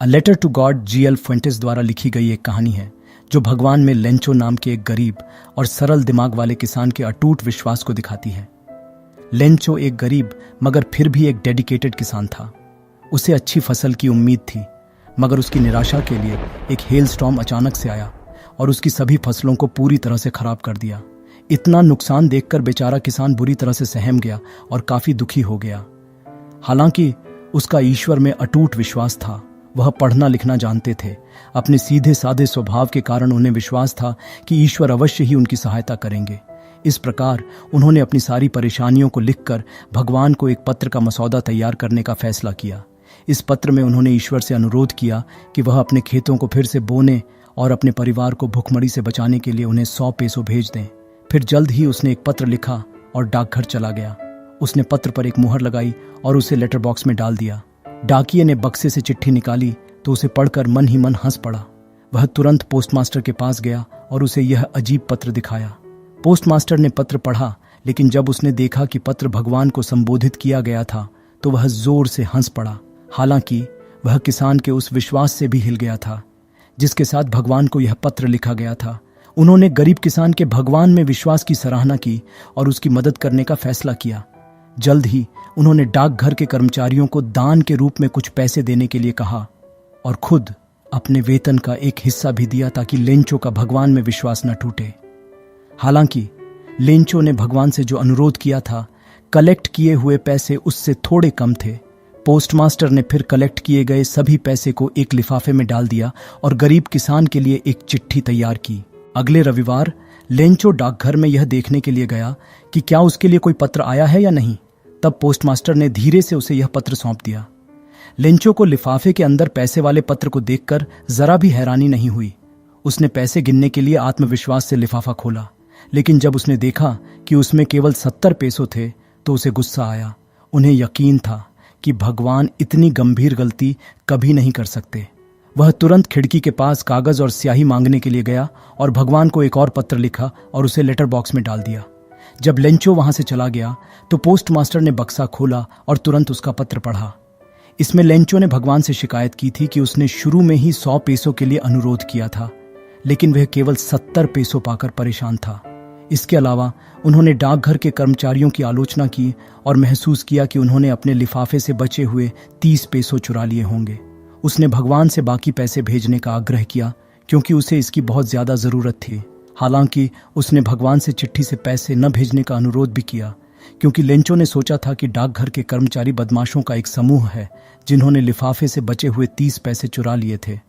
A letter to God G L Fuentes द्वारा लिखी गई एक कहानी है जो भगवान में लेंचो नाम के एक गरीब और सरल दिमाग वाले किसान के अटूट विश्वास को दिखाती है। लेंचो एक गरीब मगर फिर भी एक डेडिकेटेड किसान था। उसे अच्छी फसल की उम्मीद थी, मगर उसकी निराशा के लिए एक हेल स्टॉर्म अचानक से आया और उसकी सभी फसलों को पूरी तरह से खराब कर दिया। इतना नुकसान देखकर बेचारा किसान बुरी तरह से सहम गया और काफी दुखी हो गया। हालांकि उसका ईश्वर में अटूट विश्वास था। वह पढ़ना लिखना जानते थे। अपने सीधे साधे स्वभाव के कारण उन्हें विश्वास था कि ईश्वर अवश्य ही उनकी सहायता करेंगे। इस प्रकार उन्होंने अपनी सारी परेशानियों को लिखकर भगवान को एक पत्र का मसौदा तैयार करने का फैसला किया। इस पत्र में उन्होंने ईश्वर से अनुरोध किया कि वह अपने खेतों को फिर से बोने और अपने परिवार को भुखमरी से बचाने के लिए उन्हें 100 पैसे भेज दें। फिर जल्द ही उसने एक पत्र लिखा और डाकघर चला गया। उसने पत्र पर एक मुहर लगाई और उसे लेटर बॉक्स में डाल दिया। डाकिये ने बक्से से चिट्ठी निकाली तो उसे पढ़कर मन ही मन हंस पड़ा। वह तुरंत पोस्टमास्टर के पास गया और उसे यह अजीब पत्र दिखाया। पोस्टमास्टर ने पत्र पढ़ा, लेकिन जब उसने देखा कि पत्र भगवान को संबोधित किया गया था तो वह जोर से हंस पड़ा। हालांकि वह किसान के उस विश्वास से भी हिल गया था जिसके साथ भगवान को यह पत्र लिखा गया था। उन्होंने गरीब किसान के भगवान में विश्वास की सराहना की और उसकी मदद करने का फैसला किया। जल्द ही उन्होंने डाकघर के कर्मचारियों को दान के रूप में कुछ पैसे देने के लिए कहा और खुद अपने वेतन का एक हिस्सा भी दिया ताकि लेंचो का भगवान में विश्वास न टूटे। हालांकि लेंचो ने भगवान से जो अनुरोध किया था, कलेक्ट किए हुए पैसे उससे थोड़े कम थे। पोस्टमास्टर ने फिर कलेक्ट किए गए सभी पैसे को एक लिफाफे में डाल दिया और गरीब किसान के लिए एक चिट्ठी तैयार की। अगले रविवार लेंचो डाकघर में यह देखने के लिए गया कि क्या उसके लिए कोई पत्र आया है या नहीं। तब पोस्टमास्टर ने धीरे से उसे यह पत्र सौंप दिया। लेंचो को लिफाफे के अंदर पैसे वाले पत्र को देखकर जरा भी हैरानी नहीं हुई। उसने पैसे गिनने के लिए आत्मविश्वास से लिफाफा खोला, लेकिन जब उसने देखा कि उसमें केवल 70 पैसे थे तो उसे गुस्सा आया। उन्हें यकीन था कि भगवान इतनी गंभीर गलती कभी नहीं कर सकते। वह तुरंत खिड़की के पास कागज और स्याही मांगने के लिए गया और भगवान को एक और पत्र लिखा और उसे लेटर बॉक्स में डाल दिया। जब लेंचो वहां से चला गया तो पोस्टमास्टर ने बक्सा खोला और तुरंत उसका पत्र पढ़ा। इसमें लेंचो ने भगवान से शिकायत की थी कि उसने शुरू में ही 100 पैसों के लिए अनुरोध किया था, लेकिन वह केवल 70 पैसों पाकर परेशान था। इसके अलावा उन्होंने डाकघर के कर्मचारियों की आलोचना की और महसूस किया कि उन्होंने अपने लिफाफे से बचे हुए 30 पैसे चुरा लिए होंगे। उसने भगवान से बाकी पैसे भेजने का आग्रह किया क्योंकि उसे इसकी बहुत ज्यादा जरूरत थी। हालांकि उसने भगवान से चिट्ठी से पैसे न भेजने का अनुरोध भी किया क्योंकि लेंचो ने सोचा था कि डाकघर के कर्मचारी बदमाशों का एक समूह है जिन्होंने लिफाफे से बचे हुए 30 पैसे चुरा लिए थे।